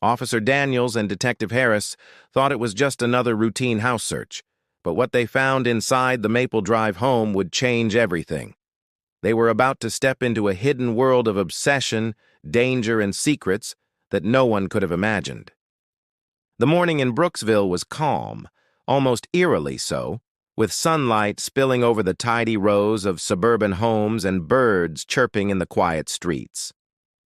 Officer Daniels and Detective Harris thought it was just another routine house search, but what they found inside the Maple Drive home would change everything. They were about to step into a hidden world of obsession, danger, and secrets that no one could have imagined. The morning in Brooksville was calm, almost eerily so, with sunlight spilling over the tidy rows of suburban homes and birds chirping in the quiet streets.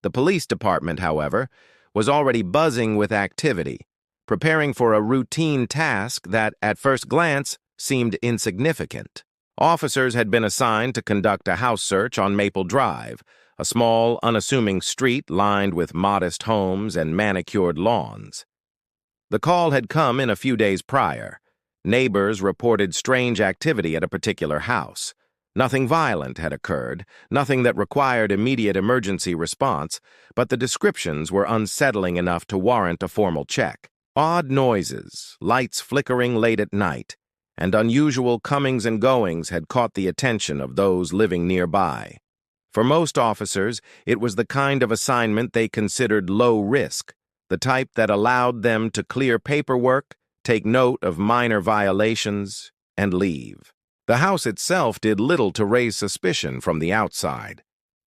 The police department, however, was already buzzing with activity, preparing for a routine task that, at first glance, seemed insignificant. Officers had been assigned to conduct a house search on Maple Drive, a small, unassuming street lined with modest homes and manicured lawns. The call had come in a few days prior. Neighbors reported strange activity at a particular house. Nothing violent had occurred, nothing that required immediate emergency response, but the descriptions were unsettling enough to warrant a formal check. Odd noises, lights flickering late at night, and unusual comings and goings had caught the attention of those living nearby. For most officers, it was the kind of assignment they considered low risk, the type that allowed them to clear paperwork, take note of minor violations, and leave. The house itself did little to raise suspicion from the outside.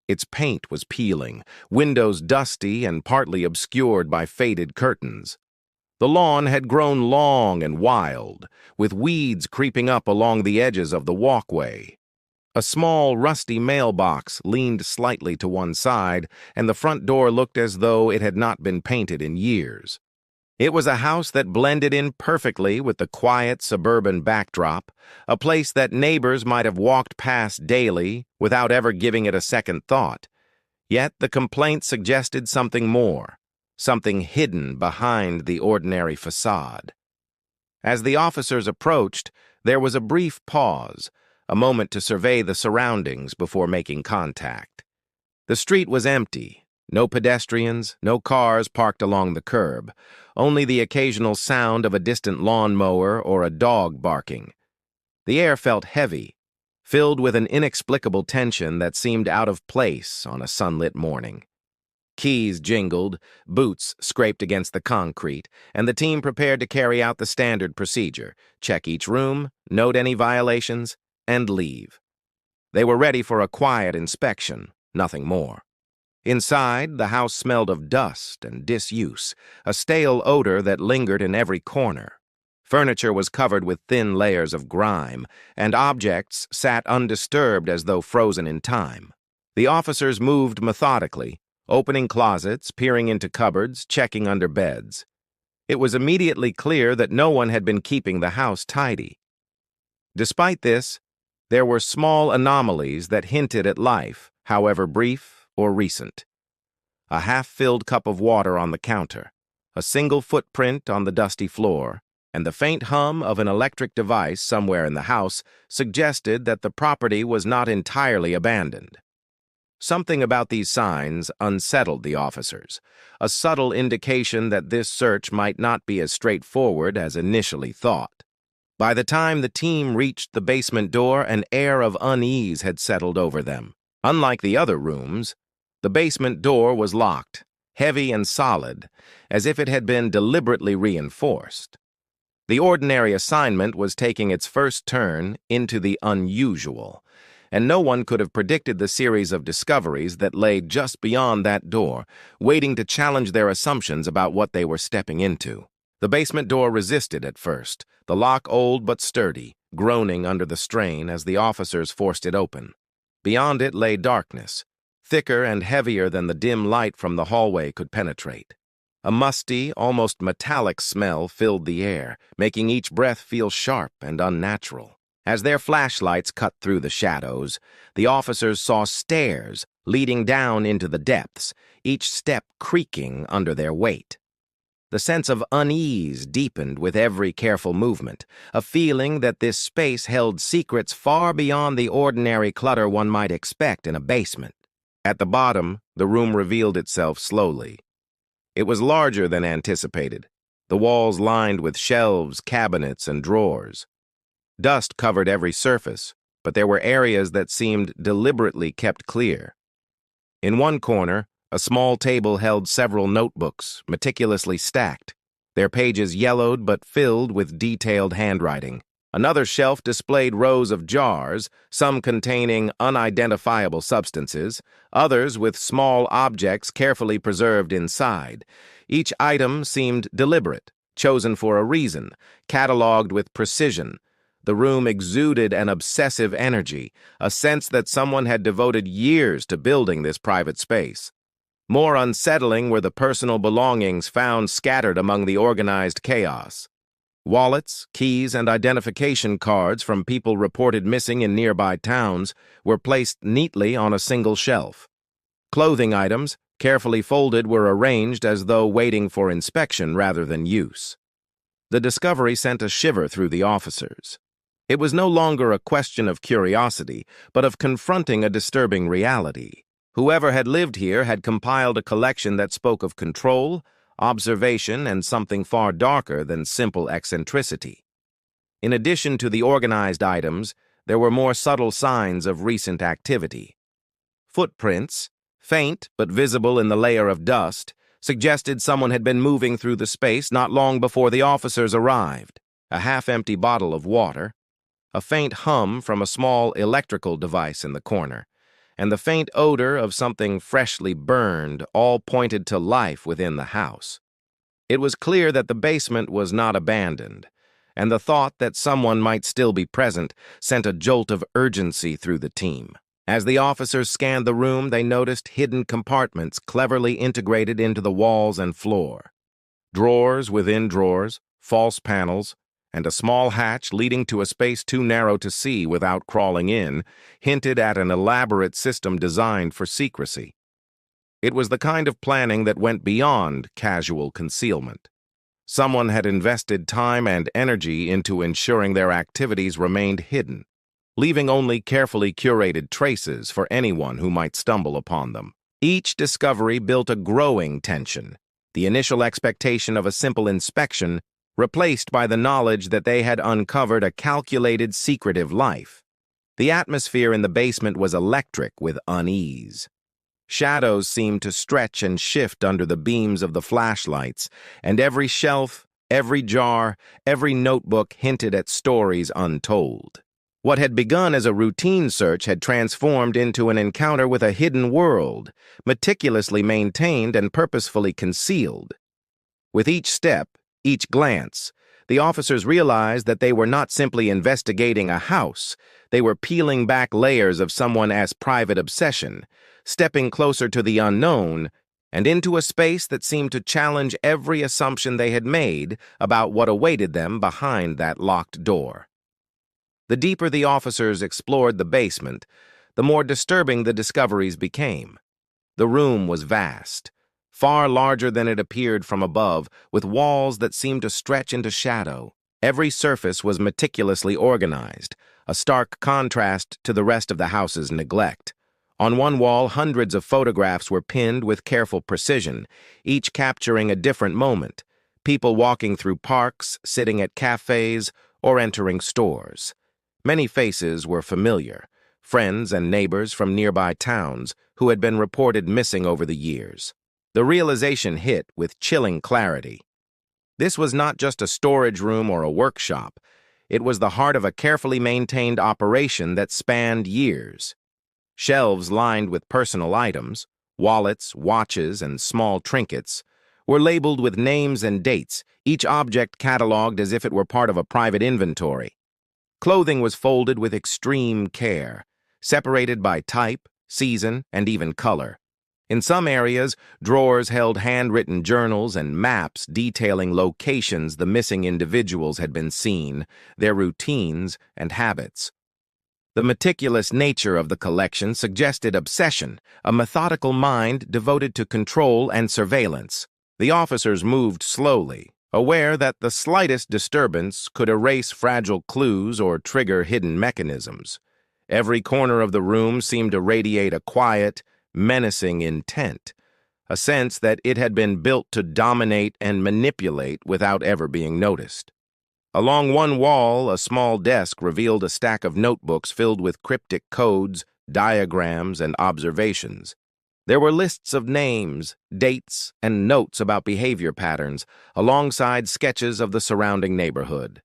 Its paint was peeling, windows dusty and partly obscured by faded curtains. The lawn had grown long and wild, with weeds creeping up along the edges of the walkway. A small, rusty mailbox leaned slightly to one side, and the front door looked as though it had not been painted in years. It was a house that blended in perfectly with the quiet suburban backdrop, a place that neighbors might have walked past daily without ever giving it a second thought. Yet the complaint suggested something more, something hidden behind the ordinary facade. As the officers approached, there was a brief pause, a moment to survey the surroundings before making contact. The street was empty. No pedestrians, no cars parked along the curb, only the occasional sound of a distant lawnmower or a dog barking. The air felt heavy, filled with an inexplicable tension that seemed out of place on a sunlit morning. Keys jingled, boots scraped against the concrete, and the team prepared to carry out the standard procedure: check each room, note any violations, and leave. They were ready for a quiet inspection, nothing more. Inside, the house smelled of dust and disuse, a stale odor that lingered in every corner. Furniture was covered with thin layers of grime, and objects sat undisturbed as though frozen in time. The officers moved methodically, opening closets, peering into cupboards, checking under beds. It was immediately clear that no one had been keeping the house tidy. Despite this, there were small anomalies that hinted at life, however brief or recent. A half-filled cup of water on the counter, a single footprint on the dusty floor, and the faint hum of an electric device somewhere in the house suggested that the property was not entirely abandoned. Something about these signs unsettled the officers, a subtle indication that this search might not be as straightforward as initially thought. By the time the team reached the basement door, an air of unease had settled over them. Unlike the other rooms, the basement door was locked, heavy and solid, as if it had been deliberately reinforced. The ordinary assignment was taking its first turn into the unusual, and no one could have predicted the series of discoveries that lay just beyond that door, waiting to challenge their assumptions about what they were stepping into. The basement door resisted at first, the lock old but sturdy, groaning under the strain as the officers forced it open. Beyond it lay darkness, thicker and heavier than the dim light from the hallway could penetrate. A musty, almost metallic smell filled the air, making each breath feel sharp and unnatural. As their flashlights cut through the shadows, the officers saw stairs leading down into the depths, each step creaking under their weight. The sense of unease deepened with every careful movement, a feeling that this space held secrets far beyond the ordinary clutter one might expect in a basement. At the bottom, the room revealed itself slowly. It was larger than anticipated, the walls lined with shelves, cabinets, and drawers. Dust covered every surface, but there were areas that seemed deliberately kept clear. In one corner, A small table held several notebooks, meticulously stacked, their pages yellowed but filled with detailed handwriting. Another shelf displayed rows of jars, some containing unidentifiable substances, others with small objects carefully preserved inside. Each item seemed deliberate, chosen for a reason, cataloged with precision. The room exuded an obsessive energy, a sense that someone had devoted years to building this private space. More unsettling were the personal belongings found scattered among the organized chaos. Wallets, keys, and identification cards from people reported missing in nearby towns were placed neatly on a single shelf. Clothing items, carefully folded, were arranged as though waiting for inspection rather than use. The discovery sent a shiver through the officers. It was no longer a question of curiosity, but of confronting a disturbing reality. Whoever had lived here had compiled a collection that spoke of control, observation, and something far darker than simple eccentricity. In addition to the organized items, there were more subtle signs of recent activity. Footprints, faint but visible in the layer of dust, suggested someone had been moving through the space not long before the officers arrived. A half-empty bottle of water, a faint hum from a small electrical device in the corner, and the faint odor of something freshly burned all pointed to life within the house. It was clear that the basement was not abandoned, and the thought that someone might still be present sent a jolt of urgency through the team. As the officers scanned the room, they noticed hidden compartments cleverly integrated into the walls and floor. Drawers within drawers, false panels, and a small hatch leading to a space too narrow to see without crawling in, hinted at an elaborate system designed for secrecy. It was the kind of planning that went beyond casual concealment. Someone had invested time and energy into ensuring their activities remained hidden, leaving only carefully curated traces for anyone who might stumble upon them. Each discovery built a growing tension, the initial expectation of a simple inspection replaced by the knowledge that they had uncovered a calculated, secretive life. The atmosphere in the basement was electric with unease. Shadows seemed to stretch and shift under the beams of the flashlights, and every shelf, every jar, every notebook hinted at stories untold. What had begun as a routine search had transformed into an encounter with a hidden world, meticulously maintained and purposefully concealed. With each step, each glance, the officers realized that they were not simply investigating a house, they were peeling back layers of someone's private obsession, stepping closer to the unknown, and into a space that seemed to challenge every assumption they had made about what awaited them behind that locked door. The deeper the officers explored the basement, the more disturbing the discoveries became. The room was vast, far larger than it appeared from above, with walls that seemed to stretch into shadow. Every surface was meticulously organized, a stark contrast to the rest of the house's neglect. On one wall, hundreds of photographs were pinned with careful precision, each capturing a different moment, people walking through parks, sitting at cafes, or entering stores. Many faces were familiar, friends and neighbors from nearby towns who had been reported missing over the years. The realization hit with chilling clarity. This was not just a storage room or a workshop. It was the heart of a carefully maintained operation that spanned years. Shelves lined with personal items, wallets, watches, and small trinkets, were labeled with names and dates, each object cataloged as if it were part of a private inventory. Clothing was folded with extreme care, separated by type, season, and even color. In some areas, drawers held handwritten journals and maps detailing locations the missing individuals had been seen, their routines and habits. The meticulous nature of the collection suggested obsession, a methodical mind devoted to control and surveillance. The officers moved slowly, aware that the slightest disturbance could erase fragile clues or trigger hidden mechanisms. Every corner of the room seemed to radiate a quiet, menacing intent, a sense that it had been built to dominate and manipulate without ever being noticed. Along one wall, a small desk revealed a stack of notebooks filled with cryptic codes, diagrams, and observations. There were lists of names, dates, and notes about behavior patterns, alongside sketches of the surrounding neighborhood.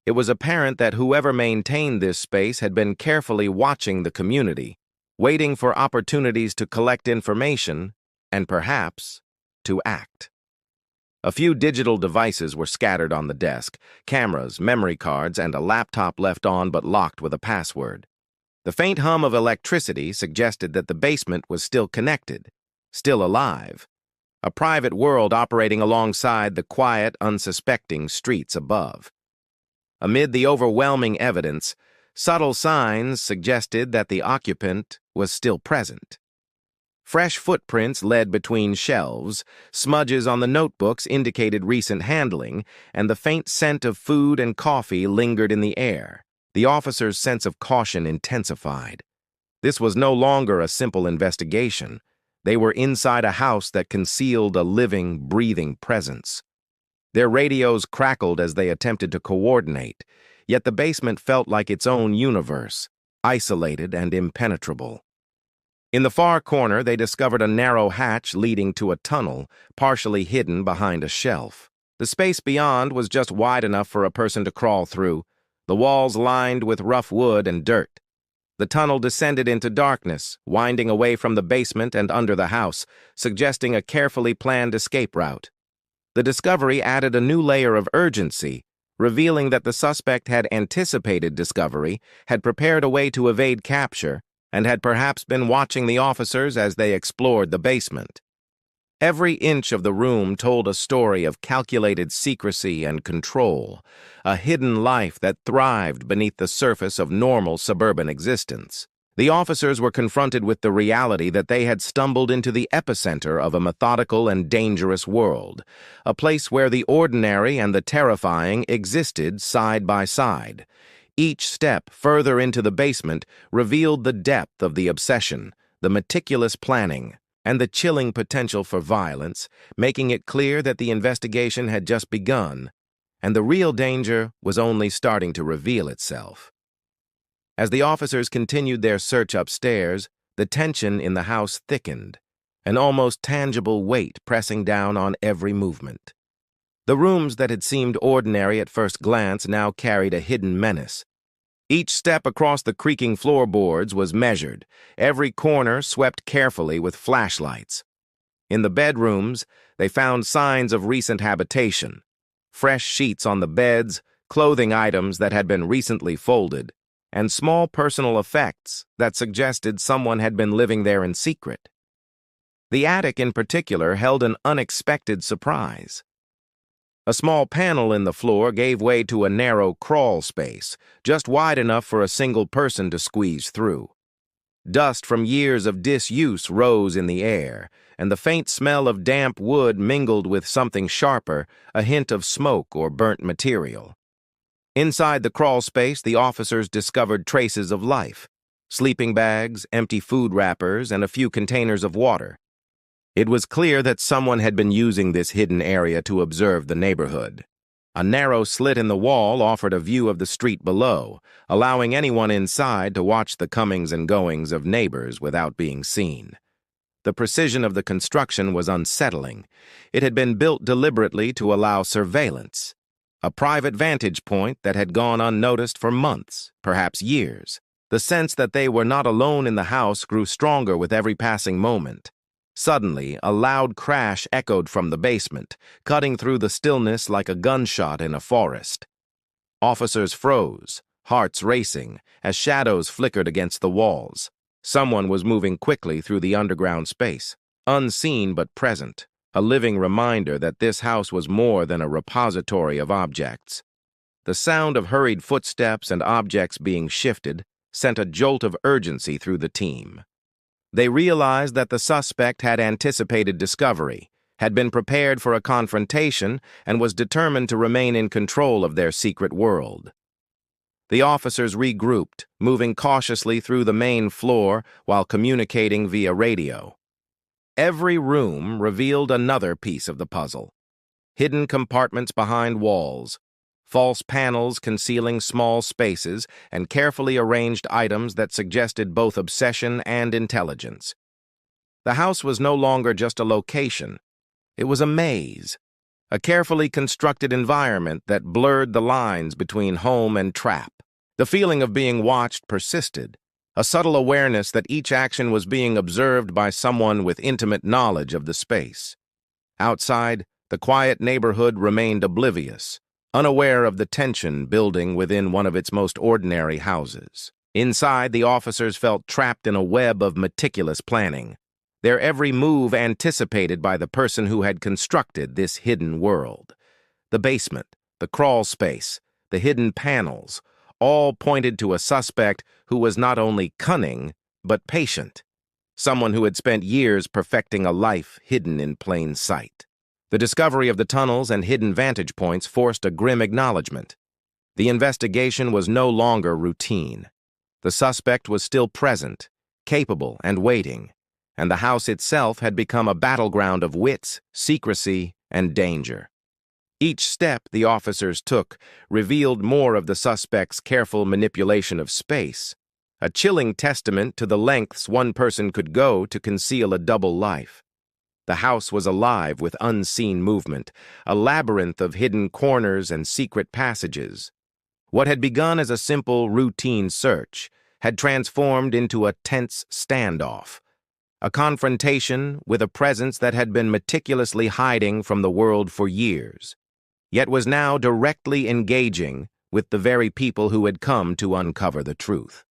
It was apparent that whoever maintained this space had been carefully watching the community, waiting for opportunities to collect information and perhaps to act. A few digital devices were scattered on the desk: cameras, memory cards, and a laptop left on but locked with a password. The faint hum of electricity suggested that the basement was still connected, still alive, a private world operating alongside the quiet, unsuspecting streets above. Amid the overwhelming evidence, subtle signs suggested that the occupant was still present. Fresh footprints led between shelves, smudges on the notebooks indicated recent handling, and the faint scent of food and coffee lingered in the air. The officer's sense of caution intensified. This was no longer a simple investigation. They were inside a house that concealed a living, breathing presence. Their radios crackled as they attempted to coordinate, yet the basement felt like its own universe, isolated and impenetrable. In the far corner, they discovered a narrow hatch leading to a tunnel, partially hidden behind a shelf. The space beyond was just wide enough for a person to crawl through, the walls lined with rough wood and dirt. The tunnel descended into darkness, winding away from the basement and under the house, suggesting a carefully planned escape route. The discovery added a new layer of urgency, revealing that the suspect had anticipated discovery, had prepared a way to evade capture, and had perhaps been watching the officers as they explored the basement. Every inch of the room told a story of calculated secrecy and control, a hidden life that thrived beneath the surface of normal suburban existence. The officers were confronted with the reality that they had stumbled into the epicenter of a methodical and dangerous world, a place where the ordinary and the terrifying existed side by side. Each step further into the basement revealed the depth of the obsession, the meticulous planning, and the chilling potential for violence, making it clear that the investigation had just begun, and the real danger was only starting to reveal itself. As the officers continued their search upstairs, the tension in the house thickened, an almost tangible weight pressing down on every movement. The rooms that had seemed ordinary at first glance now carried a hidden menace. Each step across the creaking floorboards was measured, every corner swept carefully with flashlights. In the bedrooms, they found signs of recent habitation: fresh sheets on the beds, clothing items that had been recently folded, and small personal effects that suggested someone had been living there in secret. The attic in particular held an unexpected surprise. A small panel in the floor gave way to a narrow crawl space, just wide enough for a single person to squeeze through. Dust from years of disuse rose in the air, and the faint smell of damp wood mingled with something sharper, a hint of smoke or burnt material. Inside the crawl space, the officers discovered traces of life: sleeping bags, empty food wrappers, and a few containers of water. It was clear that someone had been using this hidden area to observe the neighborhood. A narrow slit in the wall offered a view of the street below, allowing anyone inside to watch the comings and goings of neighbors without being seen. The precision of the construction was unsettling. It had been built deliberately to allow surveillance, a private vantage point that had gone unnoticed for months, perhaps years. The sense that they were not alone in the house grew stronger with every passing moment. Suddenly, a loud crash echoed from the basement, cutting through the stillness like a gunshot in a forest. Officers froze, hearts racing, as shadows flickered against the walls. Someone was moving quickly through the underground space, unseen but present, a living reminder that this house was more than a repository of objects. The sound of hurried footsteps and objects being shifted sent a jolt of urgency through the team. They realized that the suspect had anticipated discovery, had been prepared for a confrontation, and was determined to remain in control of their secret world. The officers regrouped, moving cautiously through the main floor while communicating via radio. Every room revealed another piece of the puzzle: hidden compartments behind walls, false panels concealing small spaces, and carefully arranged items that suggested both obsession and intelligence. The house was no longer just a location. It was a maze, a carefully constructed environment that blurred the lines between home and trap. The feeling of being watched persisted, a subtle awareness that each action was being observed by someone with intimate knowledge of the space. Outside, the quiet neighborhood remained oblivious, unaware of the tension building within one of its most ordinary houses. Inside, the officers felt trapped in a web of meticulous planning, their every move anticipated by the person who had constructed this hidden world. The basement, the crawl space, the hidden panels, all pointed to a suspect who was not only cunning, but patient, someone who had spent years perfecting a life hidden in plain sight. The discovery of the tunnels and hidden vantage points forced a grim acknowledgement. The investigation was no longer routine. The suspect was still present, capable, and waiting, and the house itself had become a battleground of wits, secrecy, and danger. Each step the officers took revealed more of the suspect's careful manipulation of space, a chilling testament to the lengths one person could go to conceal a double life. The house was alive with unseen movement, a labyrinth of hidden corners and secret passages. What had begun as a simple, routine search had transformed into a tense standoff, a confrontation with a presence that had been meticulously hiding from the world for years, yet was now directly engaging with the very people who had come to uncover the truth.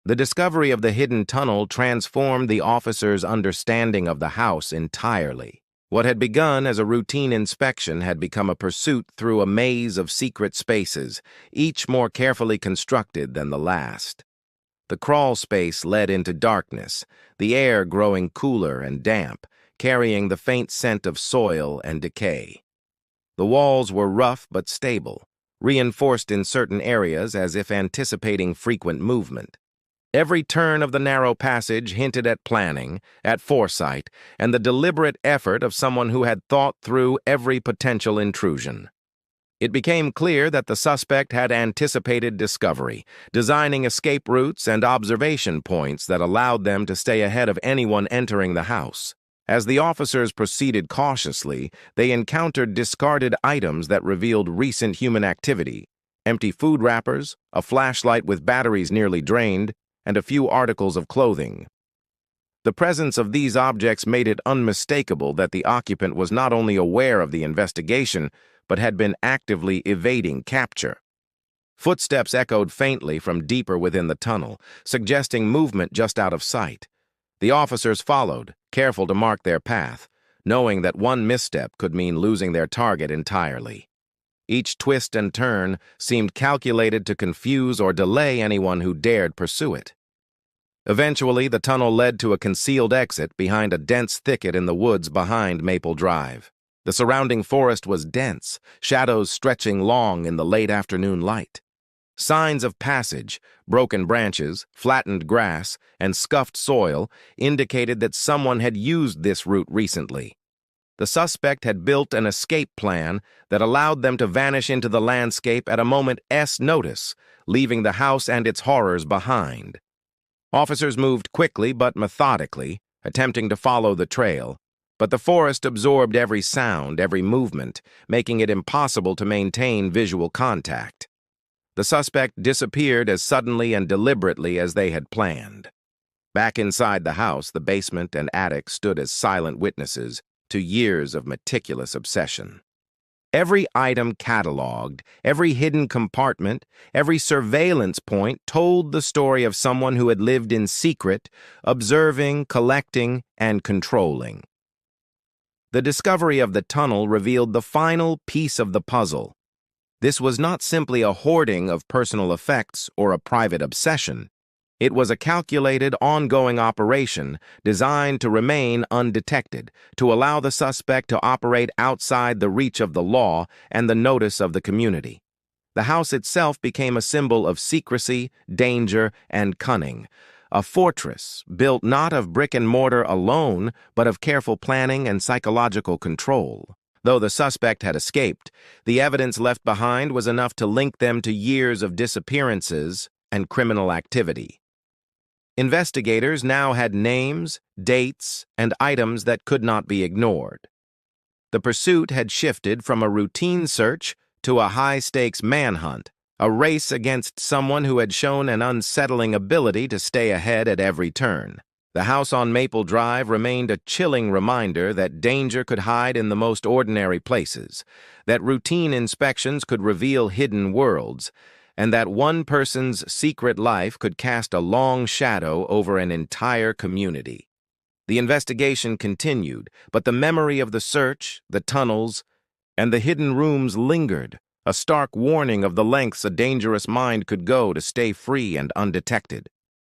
The discovery of the hidden tunnel transformed the officers' understanding of the house entirely. What had begun as a routine inspection had become a pursuit through a maze of secret spaces, each more carefully constructed than the last. The crawl space led into darkness, the air growing cooler and damp, carrying the faint scent of soil and decay. The walls were rough but stable, reinforced in certain areas as if anticipating frequent movement. Every turn of the narrow passage hinted at planning, at foresight, and the deliberate effort of someone who had thought through every potential intrusion. It became clear that the suspect had anticipated discovery, designing escape routes and observation points that allowed them to stay ahead of anyone entering the house. As the officers proceeded cautiously, they encountered discarded items that revealed recent human activity: empty food wrappers, a flashlight with batteries nearly drained, and a few articles of clothing. The presence of these objects made it unmistakable that the occupant was not only aware of the investigation, but had been actively evading capture. Footsteps echoed faintly from deeper within the tunnel, suggesting movement just out of sight. The officers followed, careful to mark their path, knowing that one misstep could mean losing their target entirely. Each twist and turn seemed calculated to confuse or delay anyone who dared pursue it. Eventually, the tunnel led to a concealed exit behind a dense thicket in the woods behind Maple Drive. The surrounding forest was dense, shadows stretching long in the late afternoon light. Signs of passage, broken branches, flattened grass, and scuffed soil indicated that someone had used this route recently. The suspect had built an escape plan that allowed them to vanish into the landscape at a moment's notice, leaving the house and its horrors behind. Officers moved quickly but methodically, attempting to follow the trail, but the forest absorbed every sound, every movement, making it impossible to maintain visual contact. The suspect disappeared as suddenly and deliberately as they had planned. Back inside the house, the basement and attic stood as silent witnesses to years of meticulous obsession. Every item cataloged, every hidden compartment, every surveillance point told the story of someone who had lived in secret, observing, collecting, and controlling. The discovery of the tunnel revealed the final piece of the puzzle. This was not simply a hoarding of personal effects or a private obsession. It was a calculated, ongoing operation designed to remain undetected, to allow the suspect to operate outside the reach of the law and the notice of the community. The house itself became a symbol of secrecy, danger, and cunning, a fortress built not of brick and mortar alone, but of careful planning and psychological control. Though the suspect had escaped, the evidence left behind was enough to link them to years of disappearances and criminal activity. Investigators now had names, dates, and items that could not be ignored. The pursuit had shifted from a routine search to a high-stakes manhunt, a race against someone who had shown an unsettling ability to stay ahead at every turn. The house on Maple Drive remained a chilling reminder that danger could hide in the most ordinary places, that routine inspections could reveal hidden worlds, and that one person's secret life could cast a long shadow over an entire community. The investigation continued, but the memory of the search, the tunnels, and the hidden rooms lingered, a stark warning of the lengths a dangerous mind could go to stay free and undetected.